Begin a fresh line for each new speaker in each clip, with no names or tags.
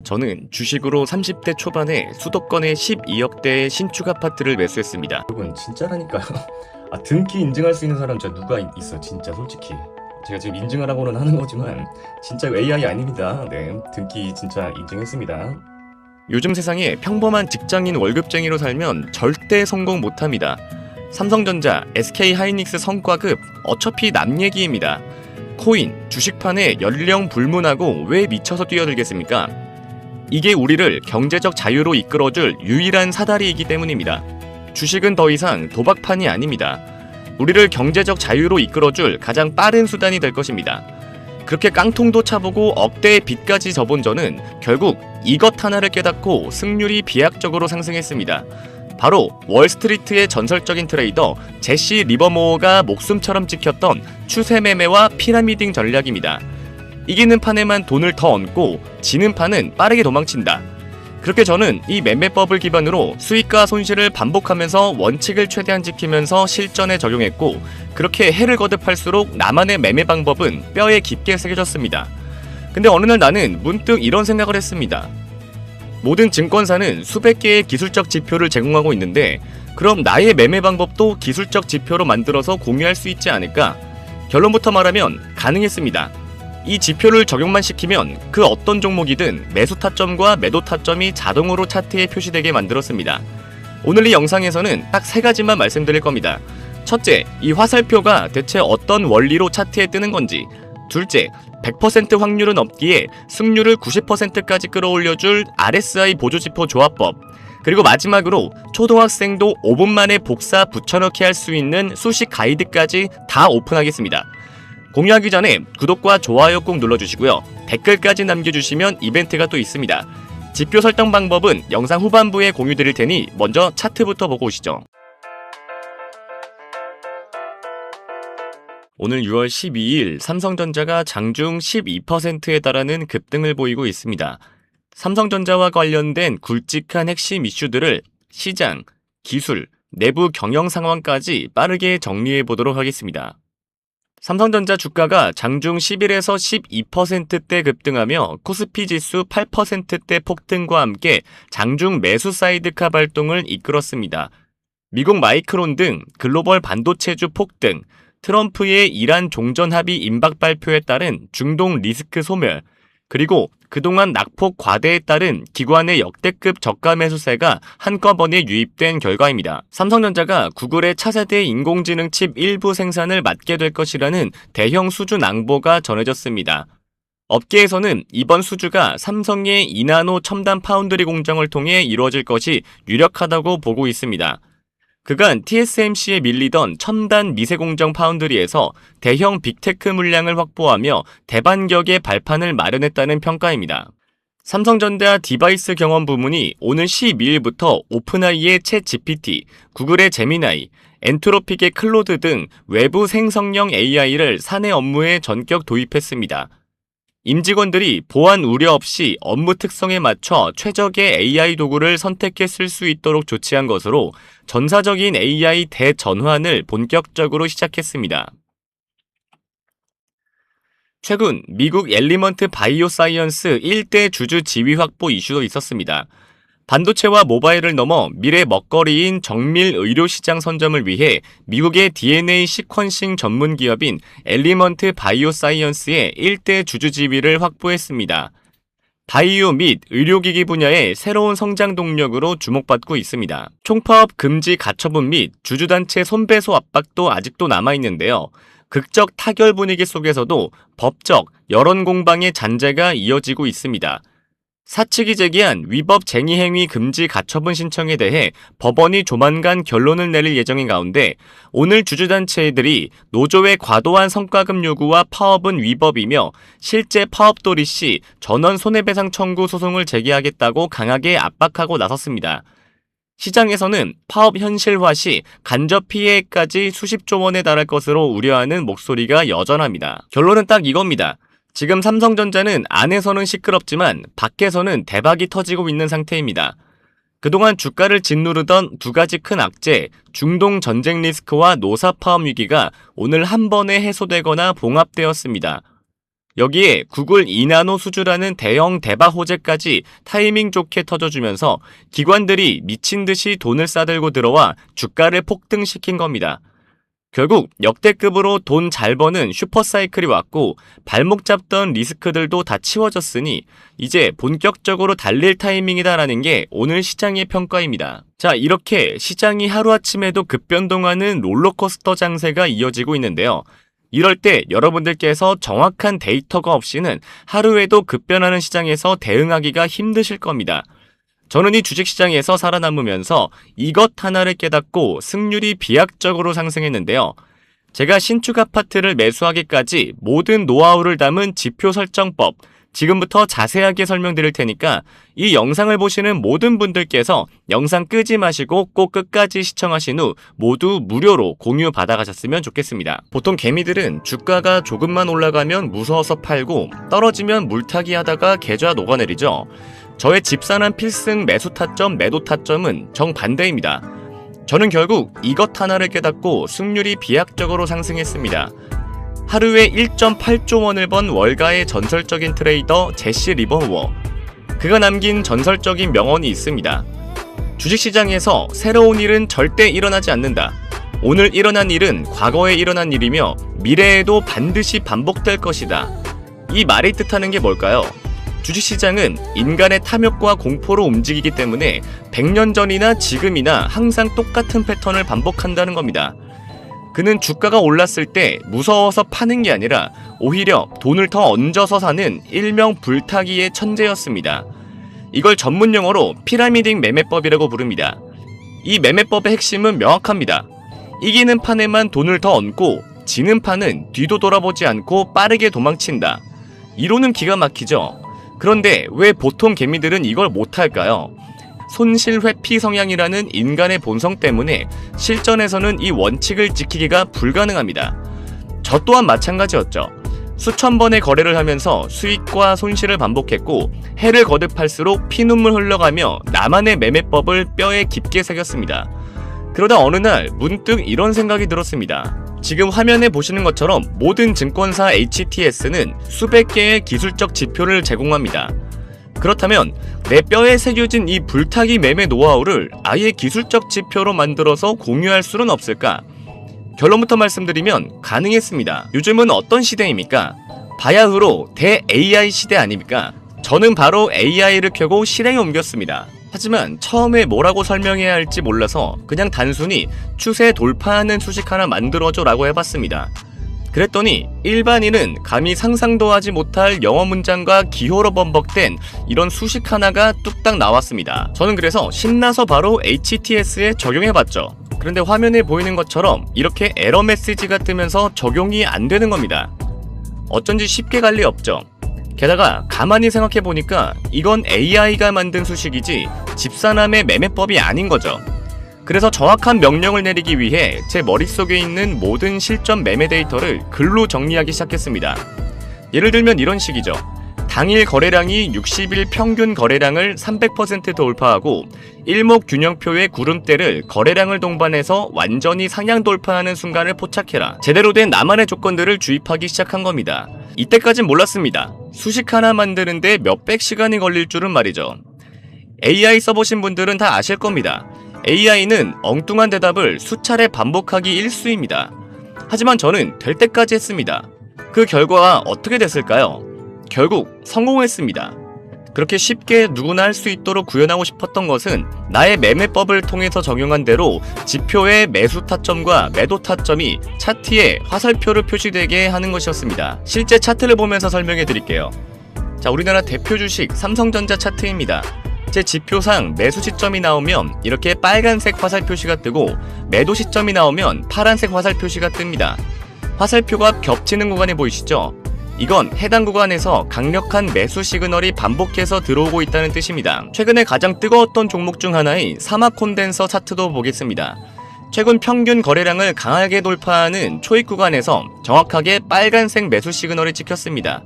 저는 주식으로 30대 초반에 수도권의 12억대의 신축 아파트를 매수했습니다.
여러분 진짜라니까요. 등기 인증할 수 있는 사람 진짜 누가 있어 진짜 솔직히. 제가 지금 인증하라고는 하는 거지만 진짜 AI 아닙니다. 네, 등기 진짜 인증했습니다.
요즘 세상에 평범한 직장인 월급쟁이로 살면 절대 성공 못합니다. 삼성전자, SK하이닉스 성과급 어차피 남 얘기입니다. 코인, 주식판에 연령 불문하고 왜 미쳐서 뛰어들겠습니까? 이게 우리를 경제적 자유로 이끌어줄 유일한 사다리이기 때문입니다. 주식은 더 이상 도박판이 아닙니다. 우리를 경제적 자유로 이끌어줄 가장 빠른 수단이 될 것입니다. 그렇게 깡통도 차보고 억대의 빚까지 져본 저는 결국 이것 하나를 깨닫고 승률이 비약적으로 상승했습니다. 바로 월스트리트의 전설적인 트레이더 제시 리버모어가 목숨처럼 지켰던 추세 매매와 피라미딩 전략입니다. 이기는 판에만 돈을 더 얹고 지는 판은 빠르게 도망친다. 그렇게 저는 이 매매법을 기반으로 수익과 손실을 반복하면서 원칙을 최대한 지키면서 실전에 적용했고, 그렇게 해를 거듭할수록 나만의 매매 방법은 뼈에 깊게 새겨졌습니다. 근데 어느 날 나는 문득 이런 생각을 했습니다. 모든 증권사는 수백 개의 기술적 지표를 제공하고 있는데 그럼 나의 매매 방법도 기술적 지표로 만들어서 공유할 수 있지 않을까? 결론부터 말하면 가능했습니다. 이 지표를 적용만 시키면 그 어떤 종목이든 매수 타점과 매도 타점이 자동으로 차트에 표시되게 만들었습니다. 오늘 이 영상에서는 딱 세 가지만 말씀드릴 겁니다. 첫째, 이 화살표가 대체 어떤 원리로 차트에 뜨는 건지. 둘째, 100% 확률은 없기에 승률을 90%까지 끌어올려줄 RSI 보조지표 조합법. 그리고 마지막으로 초등학생도 5분 만에 복사 붙여넣기 할 수 있는 수식 가이드까지 다 오픈하겠습니다. 공유하기 전에 구독과 좋아요 꼭 눌러주시고요. 댓글까지 남겨주시면 이벤트가 또 있습니다. 지표 설정 방법은 영상 후반부에 공유드릴 테니 먼저 차트부터 보고 오시죠. 오늘 6월 12일 삼성전자가 장중 12%에 달하는 급등을 보이고 있습니다. 삼성전자와 관련된 굵직한 핵심 이슈들을 시장, 기술, 내부 경영 상황까지 빠르게 정리해 보도록 하겠습니다. 삼성전자 주가가 장중 10일에서 12%대 급등하며 코스피 지수 8%대 폭등과 함께 장중 매수 사이드카 발동을 이끌었습니다. 미국 마이크론 등 글로벌 반도체주 폭등, 트럼프의 이란 종전 합의 임박 발표에 따른 중동 리스크 소멸, 그리고 그동안 낙폭 과대에 따른 기관의 역대급 저가 매수세가 한꺼번에 유입된 결과입니다. 삼성전자가 구글의 차세대 인공지능 칩 일부 생산을 맡게 될 것이라는 대형 수주 낭보가 전해졌습니다. 업계에서는 이번 수주가 삼성의 이나노 첨단 파운드리 공장을 통해 이루어질 것이 유력하다고 보고 있습니다. 그간 TSMC에 밀리던 첨단 미세공정 파운드리에서 대형 빅테크 물량을 확보하며 대반격의 발판을 마련했다는 평가입니다. 삼성전자 디바이스 경험 부문이 오늘 12일부터 오픈AI의 챗GPT, 구글의 제미나이, 엔트로픽의 클로드 등 외부 생성형 AI를 사내 업무에 전격 도입했습니다. 임직원들이 보안 우려 없이 업무 특성에 맞춰 최적의 AI 도구를 선택해 쓸 수 있도록 조치한 것으로 전사적인 AI 대전환을 본격적으로 시작했습니다. 최근 미국 엘리먼트 바이오사이언스 1대 주주 지위 확보 이슈도 있었습니다. 반도체와 모바일을 넘어 미래 먹거리인 정밀 의료 시장 선점을 위해 미국의 DNA 시퀀싱 전문 기업인 엘리먼트 바이오사이언스의 1대 주주 지위를 확보했습니다. 바이오 및 의료기기 분야의 새로운 성장 동력으로 주목받고 있습니다. 총파업 금지 가처분 및 주주단체 손배소 압박도 아직도 남아있는데요. 극적 타결 분위기 속에서도 법적, 여론 공방의 잔재가 이어지고 있습니다. 사측이 제기한 위법 쟁의행위 금지 가처분 신청에 대해 법원이 조만간 결론을 내릴 예정인 가운데 오늘 주주단체들이 노조의 과도한 성과금 요구와 파업은 위법이며 실제 파업 도리 시 전원 손해배상 청구 소송을 제기하겠다고 강하게 압박하고 나섰습니다. 시장에서는 파업 현실화 시 간접 피해까지 수십조 원에 달할 것으로 우려하는 목소리가 여전합니다. 결론은 딱 이겁니다. 지금 삼성전자는 안에서는 시끄럽지만 밖에서는 대박이 터지고 있는 상태입니다. 그동안 주가를 짓누르던 두 가지 큰 악재, 중동 전쟁 리스크와 노사 파업 위기가 오늘 한 번에 해소되거나 봉합되었습니다. 여기에 구글 이나노 수주라는 대형 대박 호재까지 타이밍 좋게 터져주면서 기관들이 미친 듯이 돈을 싸들고 들어와 주가를 폭등시킨 겁니다. 결국 역대급으로 돈 잘 버는 슈퍼사이클이 왔고 발목 잡던 리스크들도 다 치워졌으니 이제 본격적으로 달릴 타이밍이다라는 게 오늘 시장의 평가입니다. 자, 이렇게 시장이 하루아침에도 급변동하는 롤러코스터 장세가 이어지고 있는데요. 이럴 때 여러분들께서 정확한 데이터가 없이는 하루에도 급변하는 시장에서 대응하기가 힘드실 겁니다. 저는 이 주식시장에서 살아남으면서 이것 하나를 깨닫고 승률이 비약적으로 상승했는데요. 제가 신축 아파트를 매수하기까지 모든 노하우를 담은 지표 설정법, 지금부터 자세하게 설명드릴 테니까 이 영상을 보시는 모든 분들께서 영상 끄지 마시고 꼭 끝까지 시청하신 후 모두 무료로 공유 받아가셨으면 좋겠습니다. 보통 개미들은 주가가 조금만 올라가면 무서워서 팔고 떨어지면 물타기 하다가 계좌 녹아내리죠. 저의 집사람 필승 매수 타점, 매도 타점은 정반대입니다. 저는 결국 이것 하나를 깨닫고 승률이 비약적으로 상승했습니다. 하루에 1.8조 원을 번 월가의 전설적인 트레이더 제시 리버무어. 그가 남긴 전설적인 명언이 있습니다. 주식시장에서 새로운 일은 절대 일어나지 않는다. 오늘 일어난 일은 과거에 일어난 일이며 미래에도 반드시 반복될 것이다. 이 말이 뜻하는 게 뭘까요? 주식시장은 인간의 탐욕과 공포로 움직이기 때문에 100년 전이나 지금이나 항상 똑같은 패턴을 반복한다는 겁니다. 그는 주가가 올랐을 때 무서워서 파는 게 아니라 오히려 돈을 더 얹어서 사는 일명 불타기의 천재였습니다. 이걸 전문용어로 피라미딩 매매법이라고 부릅니다. 이 매매법의 핵심은 명확합니다. 이기는 판에만 돈을 더 얹고 지는 판은 뒤도 돌아보지 않고 빠르게 도망친다. 이론은 기가 막히죠. 그런데 왜 보통 개미들은 이걸 못할까요? 손실 회피 성향이라는 인간의 본성 때문에 실전에서는 이 원칙을 지키기가 불가능합니다. 저 또한 마찬가지였죠. 수천 번의 거래를 하면서 수익과 손실을 반복했고 해를 거듭할수록 피눈물 흘러가며 나만의 매매법을 뼈에 깊게 새겼습니다. 그러다 어느 날 문득 이런 생각이 들었습니다. 지금 화면에 보시는 것처럼 모든 증권사 HTS는 수백 개의 기술적 지표를 제공합니다. 그렇다면 내 뼈에 새겨진 이 불타기 매매 노하우를 아예 기술적 지표로 만들어서 공유할 수는 없을까? 결론부터 말씀드리면 가능했습니다. 요즘은 어떤 시대입니까? 바야흐로 대-AI 시대 아닙니까? 저는 바로 AI를 켜고 실행에 옮겼습니다. 하지만 처음에 뭐라고 설명해야 할지 몰라서 그냥 단순히 추세 돌파하는 수식 하나 만들어줘 라고 해봤습니다. 그랬더니 일반인은 감히 상상도 하지 못할 영어 문장과 기호로 번복된 이런 수식 하나가 뚝딱 나왔습니다. 저는 그래서 신나서 바로 HTS에 적용해봤죠. 그런데 화면에 보이는 것처럼 이렇게 에러 메시지가 뜨면서 적용이 안 되는 겁니다. 어쩐지 쉽게 갈 리 없죠. 게다가 가만히 생각해보니까 이건 AI가 만든 수식이지 집사남의 매매법이 아닌 거죠. 그래서 정확한 명령을 내리기 위해 제 머릿속에 있는 모든 실전 매매 데이터를 글로 정리하기 시작했습니다. 예를 들면 이런 식이죠. 당일 거래량이 60일 평균 거래량을 300% 돌파하고 일목균형표의 구름대를 거래량을 동반해서 완전히 상향 돌파하는 순간을 포착해라. 제대로 된 나만의 조건들을 주입하기 시작한 겁니다. 이때까진 몰랐습니다. 수식 하나 만드는데 몇백 시간이 걸릴 줄은 말이죠. AI 써보신 분들은 다 아실 겁니다. AI는 엉뚱한 대답을 수차례 반복하기 일쑤입니다. 하지만 저는 될 때까지 했습니다. 그 결과가 어떻게 됐을까요? 결국 성공했습니다. 그렇게 쉽게 누구나 할 수 있도록 구현하고 싶었던 것은 나의 매매법을 통해서 적용한 대로 지표의 매수 타점과 매도 타점이 차트에 화살표로 표시되게 하는 것이었습니다. 실제 차트를 보면서 설명해 드릴게요. 자, 우리나라 대표 주식 삼성전자 차트입니다. 제 지표상 매수 시점이 나오면 이렇게 빨간색 화살 표시가 뜨고 매도 시점이 나오면 파란색 화살 표시가 뜹니다. 화살표가 겹치는 구간이 보이시죠? 이건 해당 구간에서 강력한 매수 시그널이 반복해서 들어오고 있다는 뜻입니다. 최근에 가장 뜨거웠던 종목 중 하나인 사막 콘덴서 차트도 보겠습니다. 최근 평균 거래량을 강하게 돌파하는 초입 구간에서 정확하게 빨간색 매수 시그널이 찍혔습니다.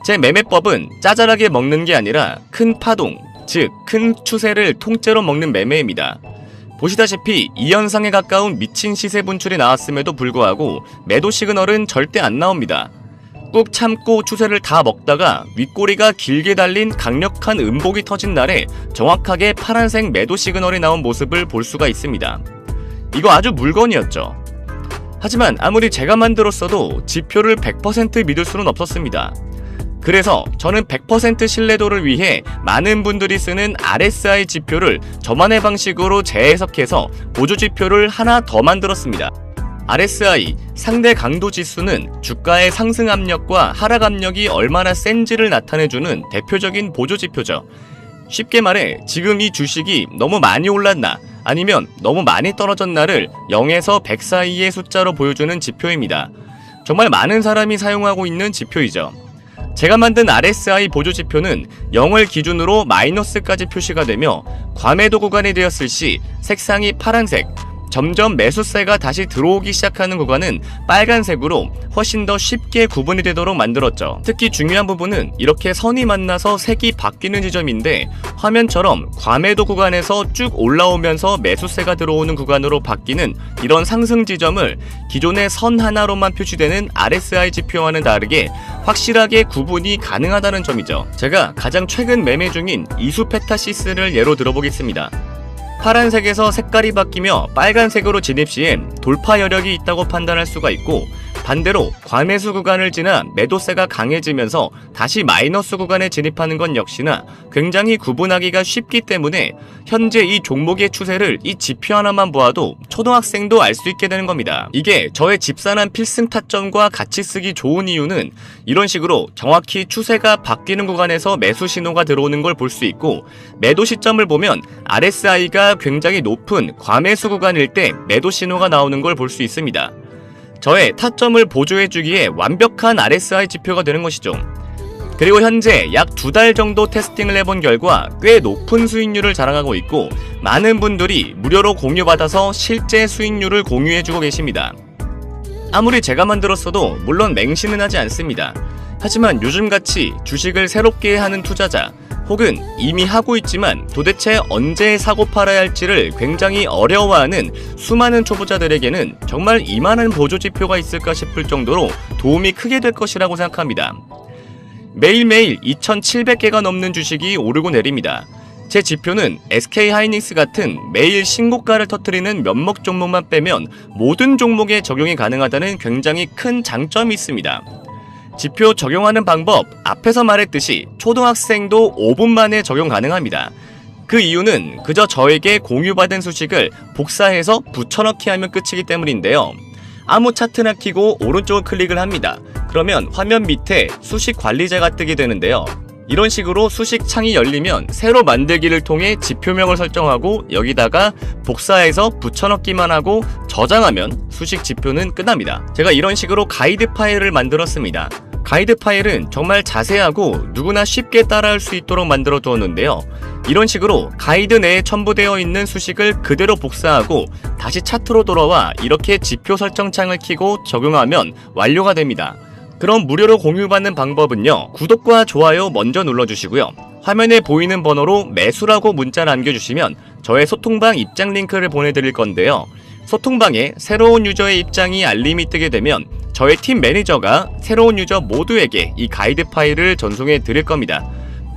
제 매매법은 짜잘하게 먹는 게 아니라 큰 파동, 즉 큰 추세를 통째로 먹는 매매입니다. 보시다시피 이 현상에 가까운 미친 시세 분출이 나왔음에도 불구하고 매도 시그널은 절대 안 나옵니다. 꾹꾹 참고 추세를 다 먹다가 윗꼬리가 길게 달린 강력한 음복이 터진 날에 정확하게 파란색 매도 시그널이 나온 모습을 볼 수가 있습니다. 이거 아주 물건이었죠. 하지만 아무리 제가 만들었어도 지표를 100% 믿을 수는 없었습니다. 그래서 저는 100% 신뢰도를 위해 많은 분들이 쓰는 RSI 지표를 저만의 방식으로 재해석해서 보조지표를 하나 더 만들었습니다. RSI, 상대 강도 지수는 주가의 상승 압력과 하락 압력이 얼마나 센지를 나타내주는 대표적인 보조지표죠. 쉽게 말해 지금 이 주식이 너무 많이 올랐나 아니면 너무 많이 떨어졌나를 0에서 100 사이의 숫자로 보여주는 지표입니다. 정말 많은 사람이 사용하고 있는 지표이죠. 제가 만든 RSI 보조지표는 0을 기준으로 마이너스까지 표시가 되며 과매도 구간이 되었을 시 색상이 파란색, 점점 매수세가 다시 들어오기 시작하는 구간은 빨간색으로 훨씬 더 쉽게 구분이 되도록 만들었죠. 특히 중요한 부분은 이렇게 선이 만나서 색이 바뀌는 지점인데 화면처럼 과매도 구간에서 쭉 올라오면서 매수세가 들어오는 구간으로 바뀌는 이런 상승 지점을 기존의 선 하나로만 표시되는 RSI 지표와는 다르게 확실하게 구분이 가능하다는 점이죠. 제가 가장 최근 매매 중인 이수페타시스를 예로 들어보겠습니다. 파란색에서 색깔이 바뀌며 빨간색으로 진입 시에 돌파 여력이 있다고 판단할 수가 있고, 반대로 과매수 구간을 지나 매도세가 강해지면서 다시 마이너스 구간에 진입하는 건 역시나 굉장히 구분하기가 쉽기 때문에 현재 이 종목의 추세를 이 지표 하나만 보아도 초등학생도 알 수 있게 되는 겁니다. 이게 저의 집산한 필승 타점과 같이 쓰기 좋은 이유는 이런 식으로 정확히 추세가 바뀌는 구간에서 매수 신호가 들어오는 걸 볼 수 있고, 매도 시점을 보면 RSI가 굉장히 높은 과매수 구간일 때 매도 신호가 나오는 걸 볼 수 있습니다. 저의 타점을 보조해주기에 완벽한 RSI 지표가 되는 것이죠. 그리고 현재 약 2달 정도 테스팅을 해본 결과 꽤 높은 수익률을 자랑하고 있고, 많은 분들이 무료로 공유받아서 실제 수익률을 공유해주고 계십니다. 아무리 제가 만들었어도 물론 맹신은 하지 않습니다. 하지만 요즘같이 주식을 새롭게 하는 투자자, 혹은 이미 하고 있지만 도대체 언제 사고 팔아야 할지를 굉장히 어려워하는 수많은 초보자들에게는 정말 이만한 보조지표가 있을까 싶을 정도로 도움이 크게 될 것이라고 생각합니다. 매일매일 2,700개가 넘는 주식이 오르고 내립니다. 제 지표는 SK하이닉스 같은 매일 신고가를 터뜨리는 몇몇 종목만 빼면 모든 종목에 적용이 가능하다는 굉장히 큰 장점이 있습니다. 지표 적용하는 방법, 앞에서 말했듯이 초등학생도 5분 만에 적용 가능합니다. 그 이유는 그저 저에게 공유받은 수식을 복사해서 붙여넣기 하면 끝이기 때문인데요. 아무 차트나 켜고 오른쪽을 클릭을 합니다. 그러면 화면 밑에 수식 관리자가 뜨게 되는데요. 이런 식으로 수식 창이 열리면 새로 만들기를 통해 지표명을 설정하고 여기다가 복사해서 붙여넣기만 하고 저장하면 수식 지표는 끝납니다. 제가 이런 식으로 가이드 파일을 만들었습니다. 가이드 파일은 정말 자세하고 누구나 쉽게 따라할 수 있도록 만들어 두었는데요. 이런 식으로 가이드 내에 첨부되어 있는 수식을 그대로 복사하고 다시 차트로 돌아와 이렇게 지표 설정 창을 켜고 적용하면 완료가 됩니다. 그럼 무료로 공유받는 방법은요, 구독과 좋아요 먼저 눌러주시고요. 화면에 보이는 번호로 매수라고 문자 남겨주시면 저의 소통방 입장 링크를 보내드릴 건데요. 소통방에 새로운 유저의 입장이 알림이 뜨게 되면 저의 팀 매니저가 새로운 유저 모두에게 이 가이드 파일을 전송해 드릴 겁니다.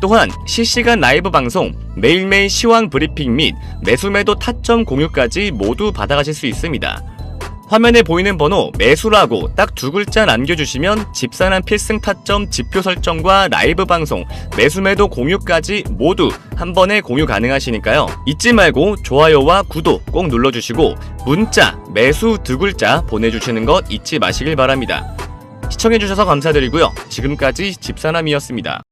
또한 실시간 라이브 방송, 매일매일 시황 브리핑 및 매수매도 타점 공유까지 모두 받아가실 수 있습니다. 화면에 보이는 번호 매수라고 딱 2글자 남겨주시면 집산한 필승 타점 지표 설정과 라이브 방송, 매수매도 공유까지 모두 한 번에 공유 가능하시니까요. 잊지 말고 좋아요와 구독 꼭 눌러주시고 문자 매수 2글자 보내주시는 것 잊지 마시길 바랍니다. 시청해주셔서 감사드리고요. 지금까지 집사남이었습니다.